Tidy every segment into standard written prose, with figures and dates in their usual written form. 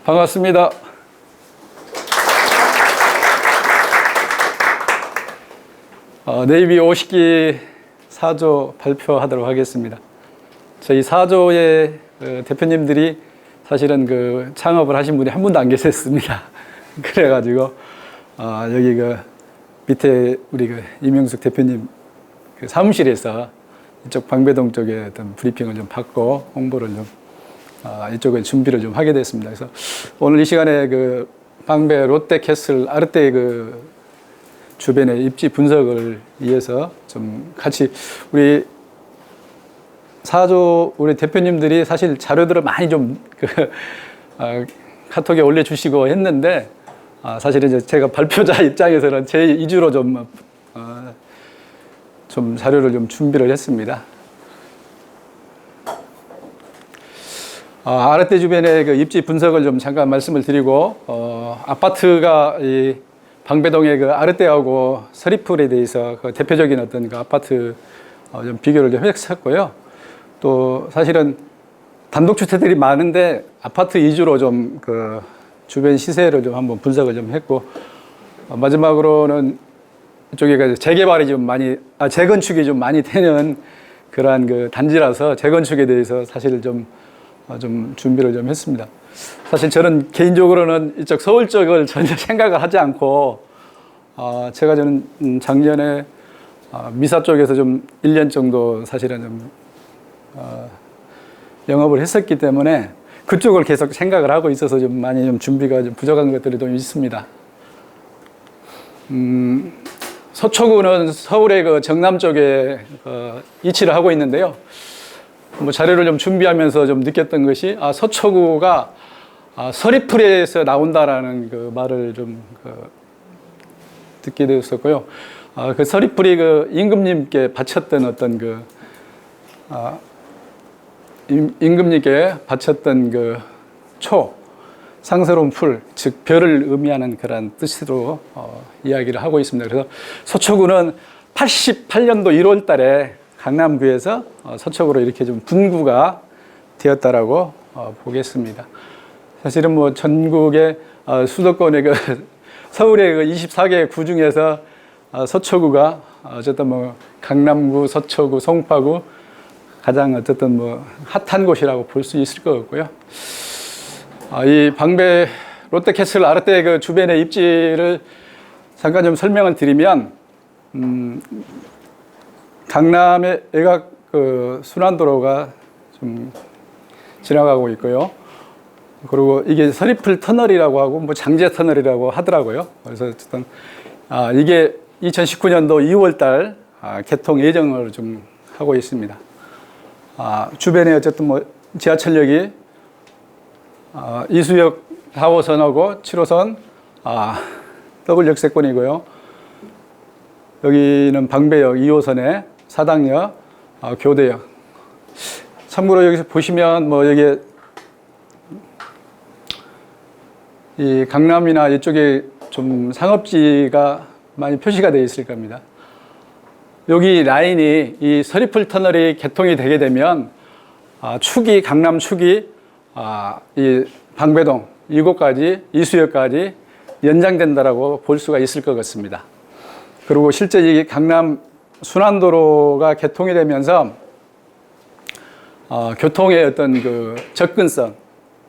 반갑습니다. 네이비 50기 4조 발표하도록 하겠습니다. 저희 4조의 대표님들이 사실은 그 창업을 하신 분이 한 분도 안 계셨습니다. 그래가지고 여기 그 밑에 우리 그 이명숙 대표님 그 사무실에서 이쪽 방배동 쪽에 어떤 브리핑을 좀 받고 홍보를 좀 이쪽에 준비를 좀 하게 됐습니다. 그래서 오늘 이 시간에 그 방배 롯데캐슬 아르떼 그 주변의 입지 분석을 위해서 좀 같이 우리 4조 우리 대표님들이 사실 자료들을 많이 좀 카톡에 올려주시고 했는데 사실 이제 제가 발표자 입장에서는 제 위주로 좀 자료를 좀 준비를 했습니다. 아르떼 주변의 그 입지 분석을 좀 잠깐 말씀을 드리고, 아파트가 이 방배동의 그 아르떼하고 서리풀에 대해서 그 대표적인 어떤 그 아파트 좀 비교를 좀 했었고요. 또 사실은 단독주택들이 많은데 아파트 위주로 좀 그 주변 시세를 좀 한번 분석을 좀 했고, 마지막으로는 이쪽에 재개발이 좀 많이, 재건축이 좀 많이 되는 그러한 그 단지라서 재건축에 대해서 사실 좀 준비를 좀 했습니다. 사실 저는 개인적으로는 이쪽 서울 쪽을 전혀 생각을 하지 않고, 저는 작년에 미사 쪽에서 좀 1년 정도 사실은 좀 영업을 했었기 때문에 그쪽을 계속 생각을 하고 있어서 좀 많이 좀 준비가 좀 부족한 것들이 좀 있습니다. 서초구는 서울의 그 정남 쪽에 위치를 하고 있는데요. 뭐 자료를 좀 준비하면서 좀 느꼈던 것이 서초구가 서리풀에서 나온다라는 그 말을 좀 듣게 되었었고요. 그 서리풀이 그 임금님께 바쳤던 어떤 그 임금님께 바쳤던 그 상서로운 풀, 즉 별을 의미하는 그런 뜻으로 이야기를 하고 있습니다. 그래서 서초구는 88년도 1월 달에 강남구에서 서초구로 이렇게 좀 분구가 되었다라고 보겠습니다. 사실은 뭐 전국의 수도권의 그 서울의 그 24개 구 중에서 서초구가 어쨌든 뭐 강남구, 서초구, 송파구 가장 어쨌든 뭐 핫한 곳이라고 볼 수 있을 것 같고요. 이 방배 롯데캐슬 아르떼 그 주변의 입지를 잠깐 좀 설명을 드리면, 강남의 외곽 그 순환도로가 좀 지나가고 있고요. 그리고 이게 서리풀 터널이라고 하고 뭐 장제 터널이라고 하더라고요. 그래서 어쨌든 이게 2019년도 2월달 개통 예정을 좀 하고 있습니다. 주변에 어쨌든 뭐 지하철역이 이수역 4호선하고 7호선 더블 역세권이고요. 여기는 방배역 2호선에 사당역, 교대역. 참고로 여기서 보시면 뭐 여기 이 강남이나 이쪽에 좀 상업지가 많이 표시가 되어 있을 겁니다. 여기 라인이 이 서리풀 터널이 개통이 되게 되면 축이 강남 축이 이 방배동 이곳까지 이수역까지 연장된다라고 볼 수가 있을 것 같습니다. 그리고 실제 이 강남 순환도로가 개통이 되면서 교통의 어떤 그 접근성,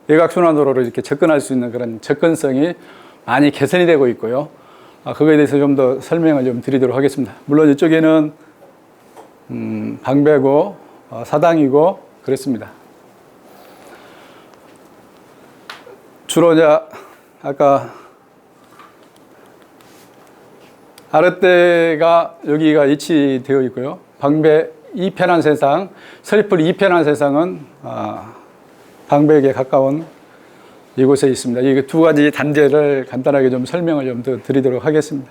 외곽 순환도로로 이렇게 접근할 수 있는 그런 접근성이 많이 개선이 되고 있고요. 그거에 대해서 좀 더 설명을 좀 드리도록 하겠습니다. 물론 이쪽에는 방배고 사당이고 그렇습니다. 주로 이제 아까 아르떼가 여기가 위치되어 있고요. 방배 이편한 세상, 서리풀 이편한 세상은 방배역에 가까운 이곳에 있습니다. 이 두 가지 단지를 간단하게 좀 설명을 좀 더 드리도록 하겠습니다.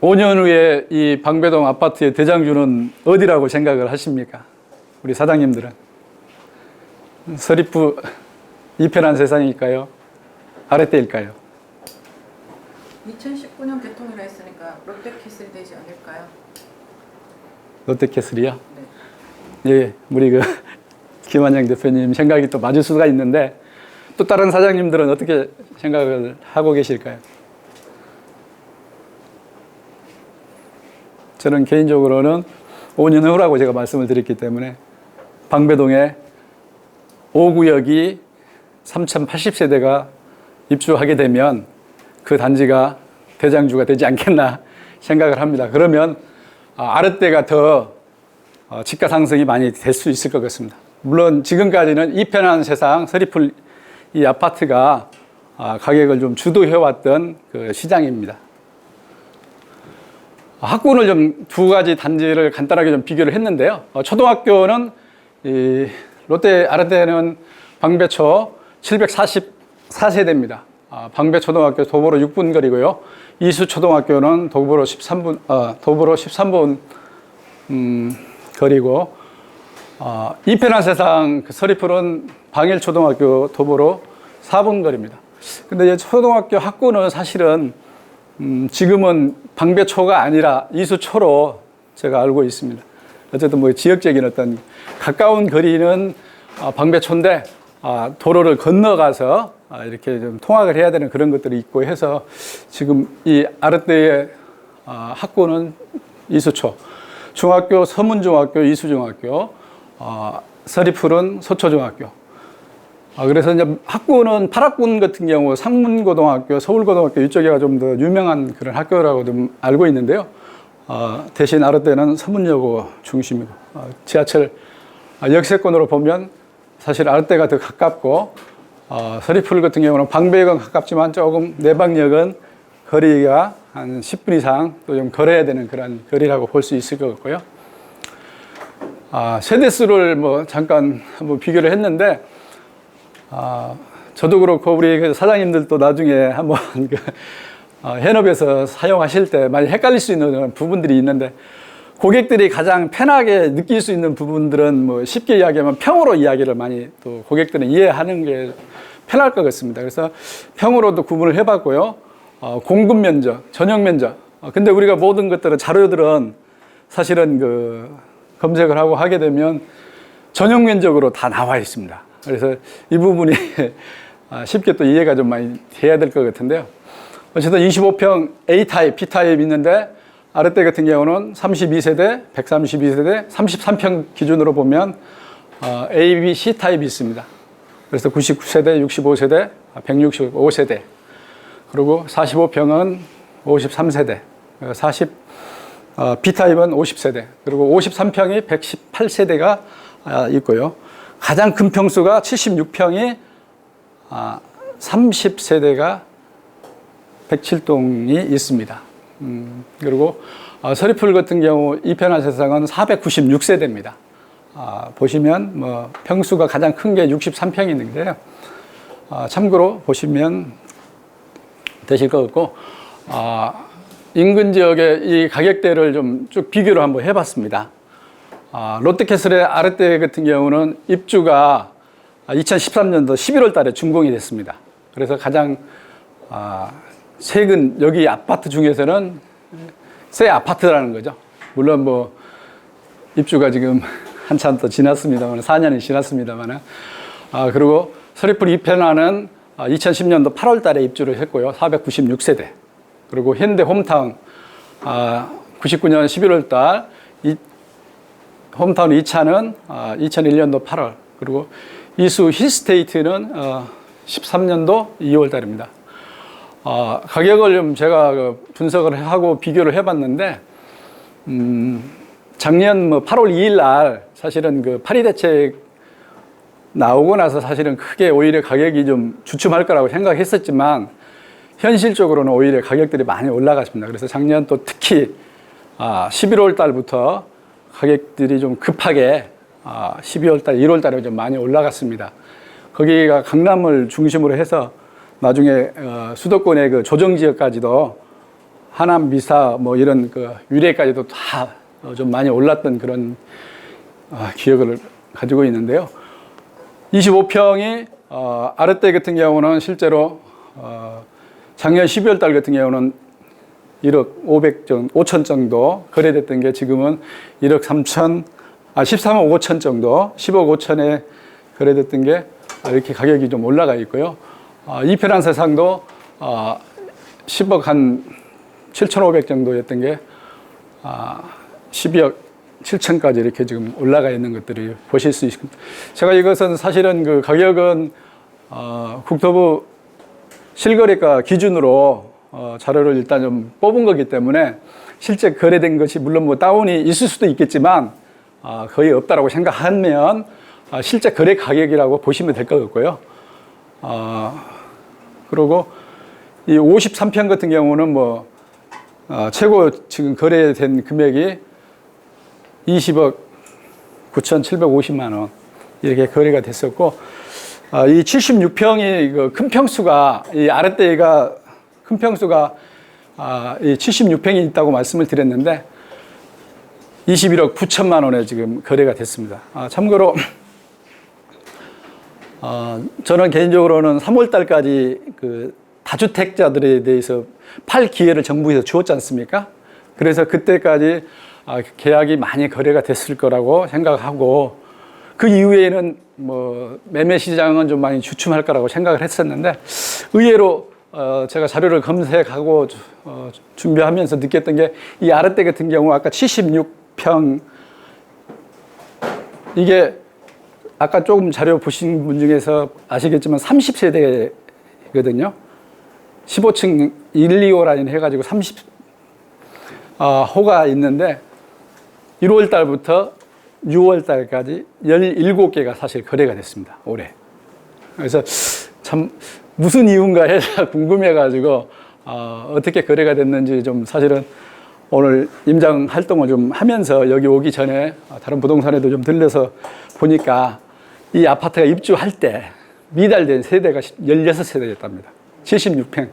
(5년) 후에 이 방배동 아파트의 대장주는 어디라고 생각을 하십니까? 우리 사장님들은. 서리풀 이편한 세상일까요? 아르떼일까요? 2019년 개통이라 했으니까 롯데캐슬 되지 않을까요? 롯데캐슬이요? 네. 예, 우리 그 김한영 대표님 생각이 또 맞을 수가 있는데 또 다른 사장님들은 어떻게 생각을 하고 계실까요? 저는 개인적으로는 5년 후라고 제가 말씀을 드렸기 때문에 방배동에 5구역이 3080세대가 입주하게 되면 그 단지가 대장주가 되지 않겠나 생각을 합니다. 그러면 아랫대가 더 집가 상승이 많이 될 수 있을 것 같습니다. 물론 지금까지는 이 편한 세상 서리풀 이 아파트가 가격을 좀 주도해왔던 그 시장입니다. 학군을 좀 두 가지 단지를 간단하게 좀 비교를 했는데요. 초등학교는 이 롯데 아랫대는 방배초 744세대입니다. 방배초등학교 도보로 6분 거리고요. 이수초등학교는 도보로 13분 거리고 이 편한 세상 그 서리풀은 방일초등학교 도보로 4분 거리입니다. 근데 초등학교 학군은 사실은 지금은 방배초가 아니라 이수초로 제가 알고 있습니다. 어쨌든 뭐 지역적인 어떤 가까운 거리는 방배초인데 도로를 건너가서 이렇게 좀 통학을 해야 되는 그런 것들이 있고 해서 지금 이 아랫대의 학군은 이수초, 중학교 서문중학교, 이수중학교, 서리풀은 서초중학교. 그래서 이제 학군은 8학군 같은 경우 상문고등학교, 서울고등학교 이쪽에가 좀 더 유명한 그런 학교라고 좀 알고 있는데요. 대신 아랫대는 서문여고 중심이고 지하철 역세권으로 보면 사실 아랫대가 더 가깝고 서리풀 같은 경우는 방배역은 가깝지만 조금 내방역은 거리가 한 10분 이상 또 좀 걸어야 되는 그런 거리라고 볼 수 있을 것 같고요. 세대수를 뭐 잠깐 한번 비교를 했는데 저도 그렇고 우리 그 사장님들도 나중에 한번 현업에서 사용하실 때 많이 헷갈릴 수 있는 부분들이 있는데 고객들이 가장 편하게 느낄 수 있는 부분들은 뭐 쉽게 이야기하면 평으로 이야기를 많이 또 고객들은 이해하는 게 편할 것 같습니다. 그래서 평으로도 구분을 해봤고요. 공급 면적, 전용 면적. 근데 우리가 모든 것들은 자료들은 사실은 그 검색을 하고 하게 되면 전용 면적으로 다 나와 있습니다. 그래서 이 부분이 쉽게 또 이해가 좀 많이 돼야 될 것 같은데요. 어쨌든 25평 A타입, B타입 있는데 아랫대 같은 경우는 32세대, 132세대, 33평 기준으로 보면 A, B, C타입이 있습니다. 그래서 99세대, 65세대, 165세대, 그리고 45평은 53세대, B타입은 50세대, 그리고 53평이 118세대가 있고요. 가장 큰 평수가 76평이 30세대가 107동이 있습니다. 그리고 서리풀 같은 경우 이 편한 세상은 496세대입니다. 보시면 뭐 평수가 가장 큰 게 63평이 있는데요. 참고로 보시면 되실 것 같고 인근 지역의 이 가격대를 좀 쭉 비교를 한번 해봤습니다. 롯데캐슬의 아랫대 같은 경우는 입주가 2013년도 11월 달에 준공이 됐습니다. 그래서 가장 최근 여기 아파트 중에서는 새 아파트라는 거죠. 물론 뭐 입주가 지금 한참 더 지났습니다만 4년이 지났습니다만 그리고 서리풀 2편안은 2010년도 8월 달에 입주를 했고요. 496세대. 그리고 현대 홈타운 99년 11월 달 홈타운 2차는 2001년도 8월, 그리고 이수 힐스테이트는 13년도 2월 달입니다. 가격을 좀 제가 분석을 하고 비교를 해봤는데, 작년 뭐 8월 2일 날 사실은 그 파리 대책 나오고 나서 사실은 크게 오히려 가격이 좀 주춤할 거라고 생각했었지만, 현실적으로는 오히려 가격들이 많이 올라갔습니다. 그래서 작년 또 특히 11월 달부터 가격들이 좀 급하게 12월 달, 1월 달에 좀 많이 올라갔습니다. 거기가 강남을 중심으로 해서 나중에 수도권의 그 조정 지역까지도 하남, 미사 뭐 이런 그 유래까지도 다 좀 많이 올랐던 그런 기억을 가지고 있는데요. 25평이 아랫대 같은 경우는 실제로 작년 12월 달 같은 경우는 1억 5천 정도 거래됐던 게 지금은 1억 3천 13억 5천 정도, 10억 5천에 거래됐던 게 이렇게 가격이 좀 올라가 있고요. 이편한 세상도 10억 한 7,500 정도였던 게 12억 7천까지 이렇게 지금 올라가 있는 것들을 보실 수 있습니다. 제가 이것은 사실은 그 가격은 국토부 실거래가 기준으로 자료를 일단 좀 뽑은 거기 때문에 실제 거래된 것이 물론 뭐 다운이 있을 수도 있겠지만 거의 없다라고 생각하면 실제 거래 가격이라고 보시면 될 것 같고요. 그리고 이 53평 같은 경우는 뭐 최고 지금 거래된 금액이 20억 9,750만 원 이렇게 거래가 됐었고, 이 76평이 그 큰 평수가 이 아랫대가 큰 평수가 이 76평이 있다고 말씀을 드렸는데 21억 9천만 원에 지금 거래가 됐습니다. 참고로 저는 개인적으로는 3월 달까지 그 다주택자들에 대해서 팔 기회를 정부에서 주었지 않습니까? 그래서 그때까지 계약이 많이 거래가 됐을 거라고 생각하고, 그 이후에는 뭐 매매 시장은 좀 많이 주춤할 거라고 생각을 했었는데, 의외로 제가 자료를 검색하고 준비하면서 느꼈던 게, 이 아랫대 같은 경우 아까 76평, 이게 아까 조금 자료 보신 분 중에서 아시겠지만 30세대거든요. 15층 1, 2호 라인 해가지고 30호가 있는데 1월 달부터 6월 달까지 17개가 사실 거래가 됐습니다. 올해. 그래서 참 무슨 이유인가 해서 궁금해가지고 어떻게 거래가 됐는지 좀 사실은 오늘 임장 활동을 좀 하면서 여기 오기 전에 다른 부동산에도 좀 들려서 보니까 이 아파트가 입주할 때 미달된 세대가 16세대였답니다. 76평.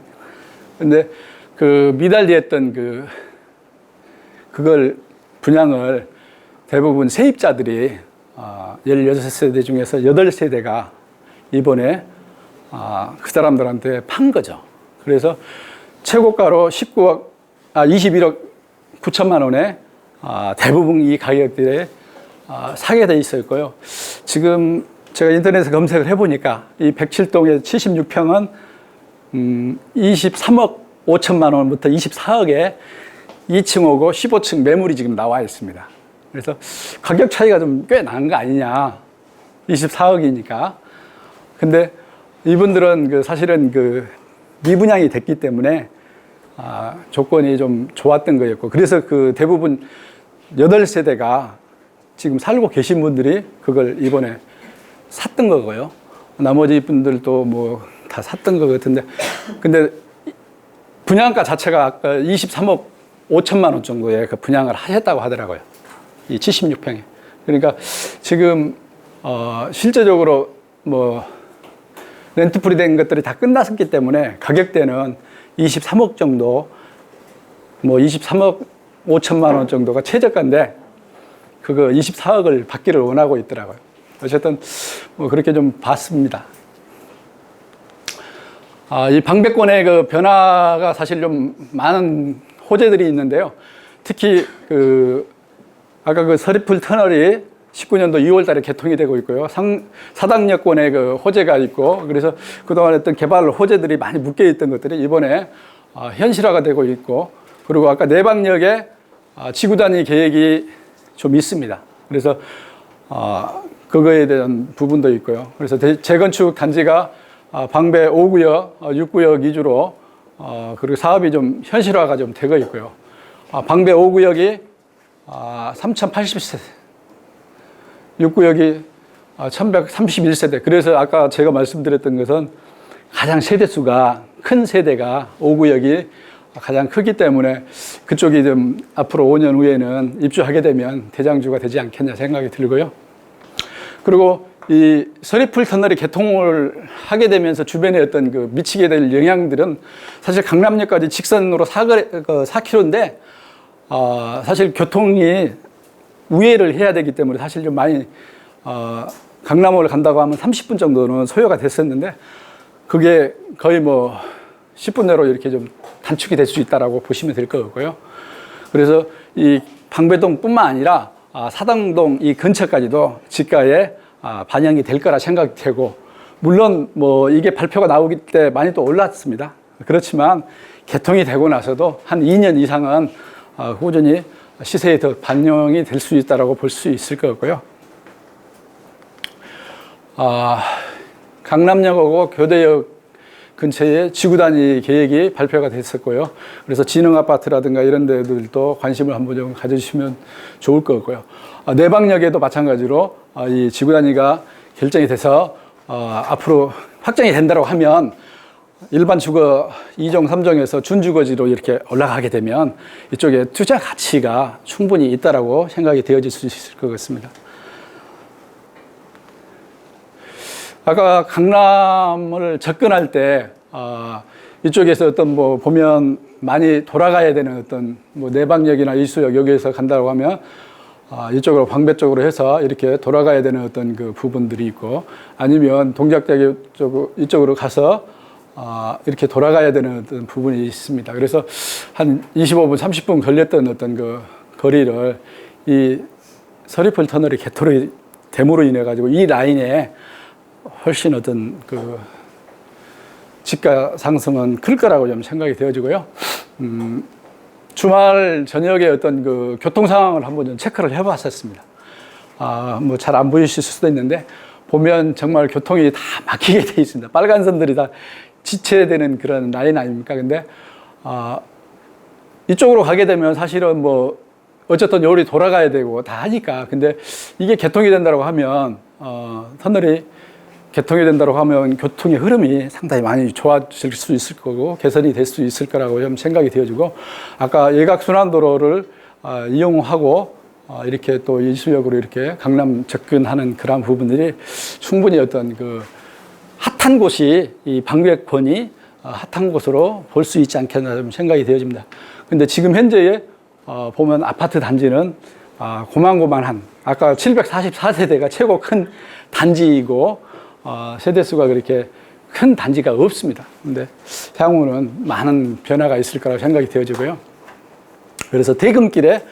근데 그 미달됐던 그걸 분양을 대부분 세입자들이 16세대 중에서 8세대가 이번에 그 사람들한테 판 거죠. 그래서 최고가로 21억 9천만 원에 대부분 이 가격대에 사게 돼 있었고요. 지금 제가 인터넷에 검색을 해보니까 이 107동의 76평은 23억 5천만 원부터 24억에 2층하고 15층 매물이 지금 나와 있습니다. 그래서 가격 차이가 좀 꽤 나는 거 아니냐. 24억이니까. 근데 이분들은 사실은 미분양이 됐기 때문에 조건이 좀 좋았던 거였고, 그래서 대부분 8세대가 지금 살고 계신 분들이 그걸 이번에 샀던 거고요. 나머지 분들도 뭐 다 샀던 거 같은데, 근데 분양가 자체가 아까 23억 5천만 원 정도에 그 분양을 하셨다고 하더라고요. 이 76평에. 그러니까 지금 실제적으로 뭐 렌트프리 된 것들이 다 끝났기 때문에 가격대는 23억 정도, 뭐 23억 5천만 원 정도가 최저가인데 그거 24억을 받기를 원하고 있더라고요. 어쨌든 뭐 그렇게 좀 봤습니다. 이 방배권의 그 변화가 사실 좀 많은 호재들이 있는데요. 특히 아까 서리풀 터널이 19년도 2월 달에 개통이 되고 있고요. 사당여권의 호재가 있고, 그래서 그동안 했던 개발 호재들이 많이 묶여 있던 것들이 이번에 현실화가 되고 있고, 그리고 아까 내방역에 지구 단위 계획이 좀 있습니다. 그래서 그거에 대한 부분도 있고요. 그래서 재건축 단지가 방배 5구역, 6구역 위주로 그리고 사업이 좀 현실화가 좀 되고 있고요. 방배 5구역이 3,080세대, 6구역이 1,131세대. 그래서 아까 제가 말씀드렸던 것은 가장 세대수가 큰 세대가 5구역이 가장 크기 때문에 그쪽이 좀 앞으로 5년 후에는 입주하게 되면 대장주가 되지 않겠냐 생각이 들고요. 그리고 이 서리풀 터널이 개통을 하게 되면서 주변에 어떤 미치게 될 영향들은 사실 강남역까지 직선으로 4km인데 사실 교통이 우회를 해야 되기 때문에 사실 좀 많이 강남으로 간다고 하면 30분 정도는 소요가 됐었는데 그게 거의 뭐 10분 내로 이렇게 좀 단축이 될 수 있다라고 보시면 될 것 같고요. 그래서 이 방배동뿐만 아니라 사당동 이 근처까지도 지가에 반영이 될 거라 생각이 되고, 물론 뭐 이게 발표가 나오기 때 많이 또 올랐습니다. 그렇지만 개통이 되고 나서도 한 2년 이상은 꾸준히 시세에 더 반영이 될 수 있다라고 볼 수 있을 것 같고요. 강남역하고 교대역 근처에 지구단위 계획이 발표가 됐었고요. 그래서 진흥아파트라든가 이런 데들도 관심을 한번 좀 가져주시면 좋을 것 같고요. 내방역에도 마찬가지로 이 지구단위가 결정이 돼서 앞으로 확정이 된다고 하면 일반 주거 2종, 3종에서 준주거지로 이렇게 올라가게 되면 이쪽에 투자 가치가 충분히 있다라고 생각이 되어질 수 있을 것 같습니다. 아까 강남을 접근할 때 이쪽에서 어떤 뭐 보면 많이 돌아가야 되는 어떤 뭐 내방역이나 이수역 여기에서 간다고 하면 이쪽으로 방배 쪽으로 해서 이렇게 돌아가야 되는 어떤 그 부분들이 있고, 아니면 동작대교 이쪽으로 가서 이렇게 돌아가야 되는 어떤 부분이 있습니다. 그래서 한 25분, 30분 걸렸던 어떤 그 거리를 이 서리풀 터널이 개통이 됨으로 인해 가지고 이 라인에 훨씬 어떤 그 집가 상승은 클 거라고 좀 생각이 되어지고요. 주말 저녁에 어떤 그 교통 상황을 한번 좀 체크를 해봤었습니다. 뭐 잘 안 보이실 수도 있는데 보면 정말 교통이 다 막히게 돼 있습니다. 빨간 선들이 다 지체되는 그런 라인 아닙니까? 근데 이쪽으로 가게 되면 사실은 뭐 어쨌든 요리 돌아가야 되고 다 하니까, 근데 이게 개통이 된다고 하면 터널이 개통이 된다고 하면 교통의 흐름이 상당히 많이 좋아질 수 있을 거고 개선이 될 수 있을 거라고 좀 생각이 되어지고, 아까 외곽순환도로를 이용하고 이렇게 또 이수역으로 이렇게 강남 접근하는 그런 부분들이 충분히 어떤 그 핫한 곳이 이 방배권이 핫한 곳으로 볼 수 있지 않겠나 좀 생각이 되어집니다. 근데 지금 현재에 보면 아파트 단지는 고만고만한, 아까 744세대가 최고 큰 단지이고 세대수가 그렇게 큰 단지가 없습니다. 근데 향후는 많은 변화가 있을 거라고 생각이 되어지고요. 그래서 퇴근길에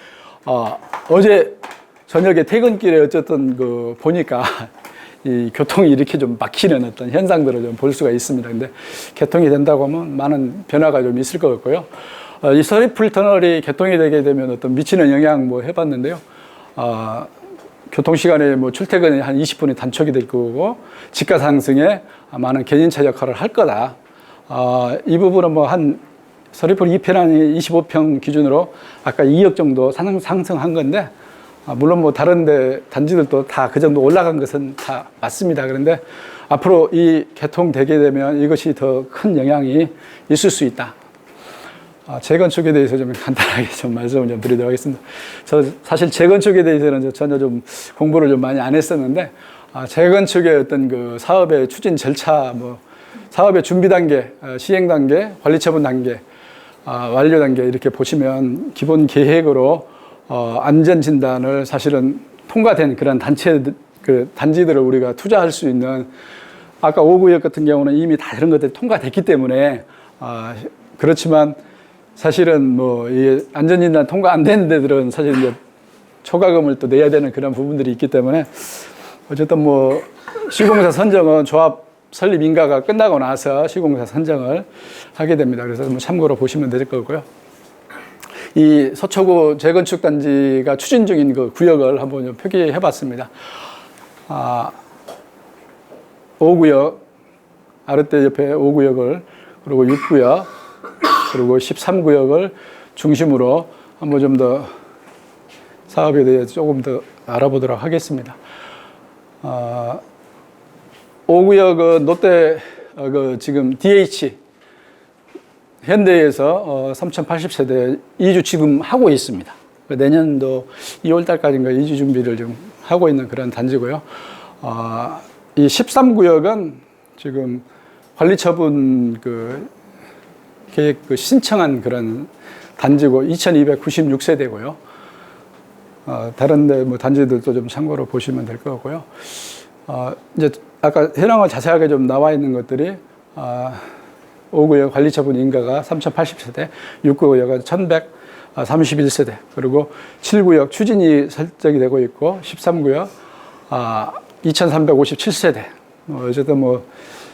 어제 저녁에 퇴근길에 어쨌든 그 보니까 이 교통이 이렇게 좀 막히는 어떤 현상들을 좀 볼 수가 있습니다. 근데 개통이 된다고 하면 많은 변화가 좀 있을 것 같고요. 이 서리풀 터널이 개통이 되게 되면 어떤 미치는 영향 뭐 해봤는데요. 교통시간에 뭐 출퇴근이 한 20분이 단축이 될 거고, 집가 상승에 많은 견인차 역할을 할 거다. 이 부분은 뭐 한 서리풀 2편안이 25평 기준으로 아까 2억 정도 상승한 건데, 물론 뭐 다른데 단지들도 다 그 정도 올라간 것은 다 맞습니다. 그런데 앞으로 이 개통되게 되면 이것이 더 큰 영향이 있을 수 있다. 재건축에 대해서 좀 간단하게 좀 말씀을 좀 드리도록 하겠습니다. 저 사실 재건축에 대해서는 전혀 좀 공부를 좀 많이 안 했었는데, 재건축의 어떤 그 사업의 추진 절차, 뭐 사업의 준비 단계, 시행 단계, 관리 처분 단계, 완료 단계 이렇게 보시면 기본 계획으로 안전 진단을 사실은 통과된 그런 단지들을 우리가 투자할 수 있는, 아까 5구역 같은 경우는 이미 다 이런 것들이 통과됐기 때문에 그렇지만 사실은 뭐 이 안전진단 통과 안 되는 데들은 사실 이제 초과금을 또 내야 되는 그런 부분들이 있기 때문에 어쨌든 뭐 시공사 선정은 조합 설립 인가가 끝나고 나서 시공사 선정을 하게 됩니다. 그래서 뭐 참고로 보시면 될 거고요. 이 서초구 재건축 단지가 추진 중인 그 구역을 한번 좀 표기해 봤습니다. 5구역, 아르떼 옆에 5구역을, 그리고 6구역, 그리고 13구역을 중심으로 한번 좀 더 사업에 대해 조금 더 알아보도록 하겠습니다. 5구역은 롯데 지금 DH 현대에서 3,080세대 이주 지금 하고 있습니다. 내년도 2월 달까지인가 이주 준비를 좀 하고 있는 그런 단지고요. 이 13구역은 지금 관리처분 계획 신청한 그런 단지고 2,296세대고요. 다른데 뭐 단지들도 좀 참고로 보시면 될 것 같고요. 이제 아까 현황을 자세하게 좀 나와 있는 것들이 5구역 관리처분 인가가 3,080세대, 6구역은 31세대, 그리고 7구역 추진이 설정이 되고 있고 13구역 2357세대. 어쨌든 뭐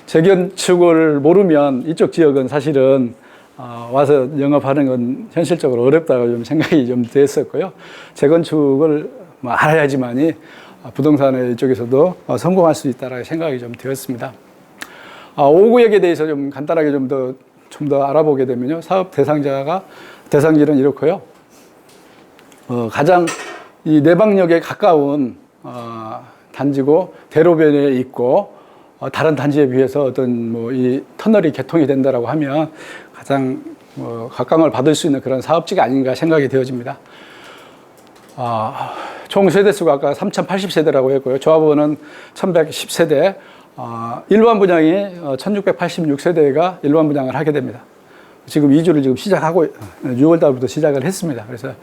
재건축을 모르면 이쪽 지역은 사실은 와서 영업하는 건 현실적으로 어렵다고 좀 생각이 좀 됐었고요. 재건축을 뭐 알아야지만이 부동산의 이쪽에서도 성공할 수 있다라는 생각이 좀 되었습니다. 5구역에 대해서 좀 간단하게 좀 더 알아보게 되면요. 사업 대상지는 이렇고요. 가장 이 내방역에 가까운 단지고 대로변에 있고 다른 단지에 비해서 어떤 뭐 이 터널이 개통이 된다라고 하면 가장 각광을 받을 수 있는 그런 사업지가 아닌가 생각이 되어집니다. 총 세대수가 아까 3,080세대라고 했고요. 조합원은 1,110세대, 일반 분양이 1,686세대가 일반 분양을 하게 됩니다. 지금 2주를 지금 시작하고 6월 달부터 시작을 했습니다. 그래서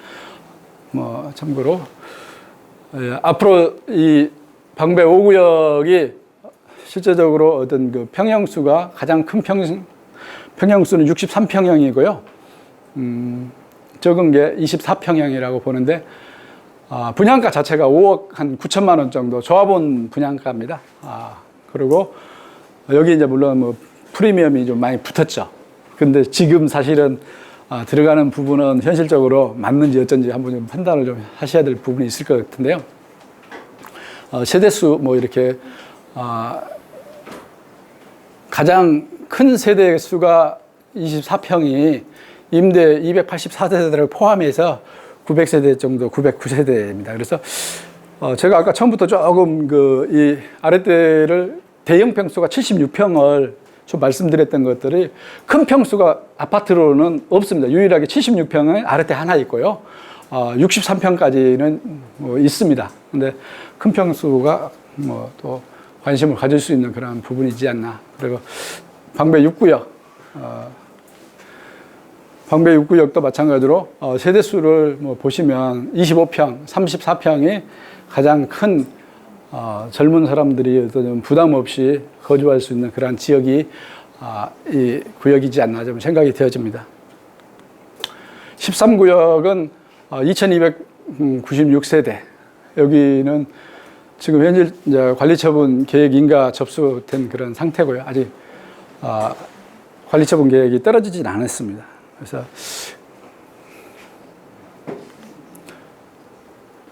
뭐 참고로 앞으로 이 방배 5구역이 실제적으로 어떤 그 평형수가 가장 큰 평형수는 63평형이고요. 적은 게 24평형이라고 보는데 분양가 자체가 5억 한 9천만 원 정도 조합원 분양가입니다. 그리고 여기 이제 물론 뭐 프리미엄이 좀 많이 붙었죠. 근데 지금 사실은 들어가는 부분은 현실적으로 맞는지 어쩐지 한번 좀 판단을 좀 하셔야 될 부분이 있을 것 같은데요. 세대수 뭐 이렇게 가장 큰 세대 수가 24평이 임대 284세대를 포함해서 900세대 정도, 909세대입니다. 그래서 제가 아까 처음부터 조금 이 아랫대를 대형 평수가 76평을 좀 말씀드렸던 것들이 큰 평수가 아파트로는 없습니다. 유일하게 76평은 아랫대 하나 있고요. 63평까지는 뭐 있습니다. 근데 큰 평수가 뭐 또 관심을 가질 수 있는 그런 부분이지 않나. 그리고 방배 6구역, 방배 6구역도 마찬가지로 세대수를 뭐 보시면 25평, 34평이 가장 큰 젊은 사람들이 어떤 부담 없이 거주할 수 있는 그런 지역이 이 구역이지 않나 좀 생각이 되어집니다. 13구역은 2296세대. 여기는 지금 현재 이제 관리처분 계획 인가 접수된 그런 상태고요. 아직 관리처분 계획이 떨어지진 않았습니다. 그래서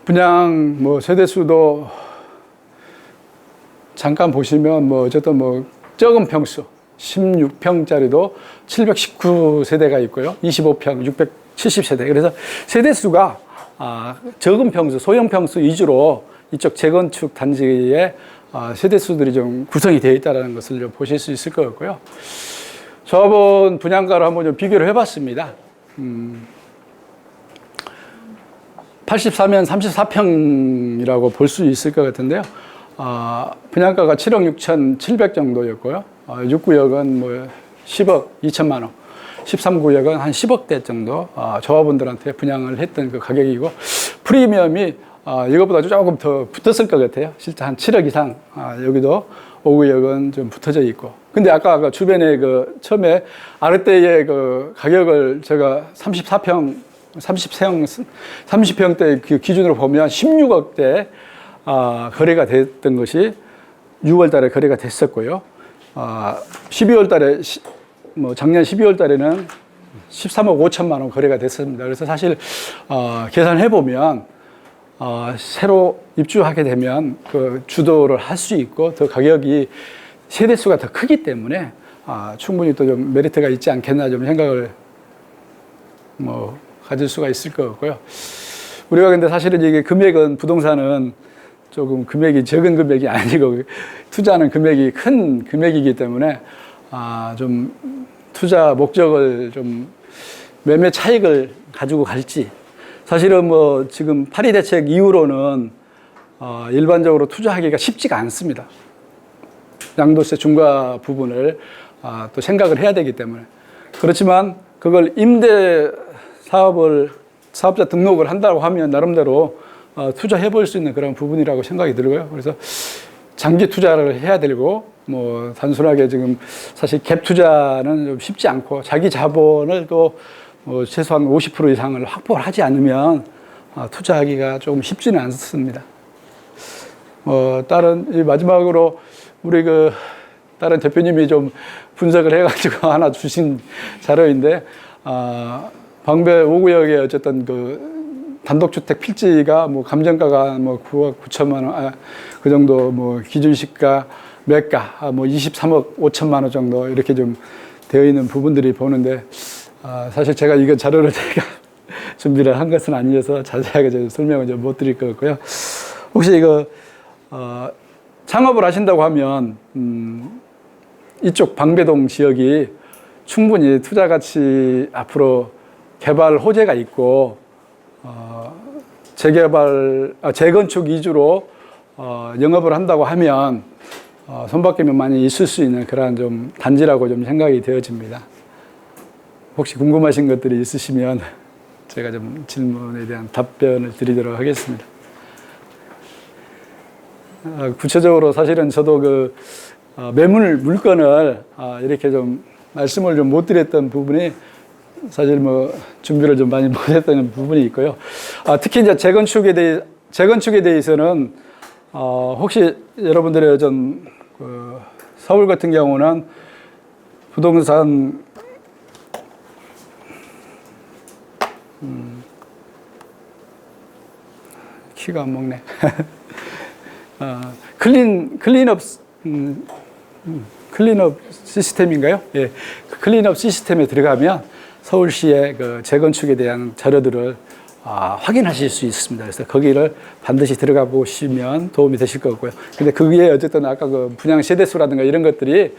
분양 뭐 세대수도 잠깐 보시면 뭐 어쨌든 뭐 적은 평수 16평짜리도 719세대가 있고요. 25평 670세대. 그래서 세대수가 적은 평수, 소형 평수 위주로 이쪽 재건축 단지의 세대수들이 좀 구성이 되어 있다는 것을 좀 보실 수 있을 것 같고요. 조합원 분양가를 한번 좀 비교를 해봤습니다. 84면 34평이라고 볼 수 있을 것 같은데요. 분양가가 7억 6,700 정도였고요. 6구역은 뭐 10억 2천만 원, 13구역은 한 10억대 정도 조합원들한테 분양을 했던 그 가격이고 프리미엄이 이것보다 조금 더 붙었을 것 같아요. 실제 한 7억 이상 여기도 5구역은 좀 붙어져 있고. 근데 아까 그 주변에 그 처음에 아랫대의 그 가격을 제가 30평대 그 기준으로 보면 16억대 거래가 됐던 것이 6월 달에 거래가 됐었고요. 12월 달에 뭐 작년 12월 달에는 13억 5천만 원 거래가 됐습니다. 그래서 사실 계산해 보면 새로 입주하게 되면 그 주도를 할 수 있고 더 가격이 세대수가 더 크기 때문에 충분히 또 좀 메리트가 있지 않겠나 좀 생각을 뭐 가질 수가 있을 것 같고요. 우리가 근데 사실은 이게 금액은 부동산은 조금 금액이 적은 금액이 아니고 투자하는 금액이 큰 금액이기 때문에 좀 투자 목적을 좀 매매 차익을 가지고 갈지 사실은 뭐 지금 파리 대책 이후로는 일반적으로 투자하기가 쉽지가 않습니다. 양도세 중과 부분을 또 생각을 해야 되기 때문에 그렇지만 그걸 임대 사업자 등록을 한다고 하면 나름대로 투자해 볼 수 있는 그런 부분이라고 생각이 들고요. 그래서 장기 투자를 해야 되고 뭐 단순하게 지금 사실 갭 투자는 좀 쉽지 않고 자기 자본을 또 최소한 50% 이상을 확보를 하지 않으면 투자하기가 조금 쉽지는 않습니다. 마지막으로 우리 다른 대표님이 좀 분석을 해가지고 하나 주신 자료인데, 방배 5구역에 어쨌든 단독주택 필지가 감정가가 9억 9천만 원, 그 정도 기준시가 매가 23억 5천만 원 정도 이렇게 좀 되어 있는 부분들이 보는데, 사실 제가 이거 자료를 제가 준비를 한 것은 아니어서 자세하게 좀 설명을 좀 못 드릴 것 같고요. 혹시 이거 창업을 하신다고 하면 이쪽 방배동 지역이 충분히 투자 가치 앞으로 개발 호재가 있고 재건축 위주로 영업을 한다고 하면 손바뀜이 많이 있을 수 있는 그러한 좀 단지라고 좀 생각이 되어집니다. 혹시 궁금하신 것들이 있으시면 제가 좀 질문에 대한 답변을 드리도록 하겠습니다. 구체적으로 사실은 저도 매물 물건을 이렇게 좀 말씀을 좀 못 드렸던 부분이 사실 준비를 좀 많이 못했던 부분이 있고요. 특히 이제 재건축에 대해서는 혹시 여러분들의 서울 같은 경우는 부동산 키가 안 먹네. 클린업 시스템인가요? 예. 클린업 시스템에 들어가면 서울시의 재건축에 대한 자료들을 확인하실 수 있습니다. 그래서 거기를 반드시 들어가 보시면 도움이 되실 것 같고요. 근데 그게 어쨌든 아까 분양 세대수라든가 이런 것들이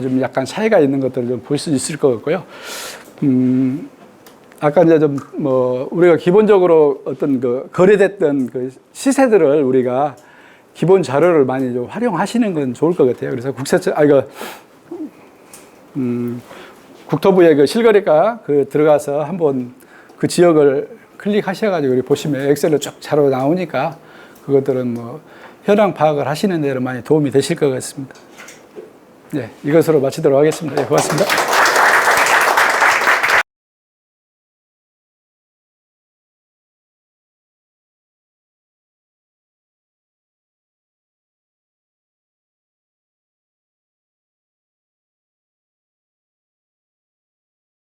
좀 약간 차이가 있는 것들을 좀 볼 수 있을 것 같고요. 아까 이제 우리가 기본적으로 어떤 거래됐던 시세들을 우리가 기본 자료를 많이 좀 활용하시는 건 좋을 것 같아요. 그래서 국토부의 실거래가 들어가서 한번 그 지역을 클릭하셔가지고 보시면 엑셀로 쭉 자료 나오니까 그것들은 현황 파악을 하시는 데는 많이 도움이 되실 것 같습니다. 네, 이것으로 마치도록 하겠습니다. 네, 고맙습니다.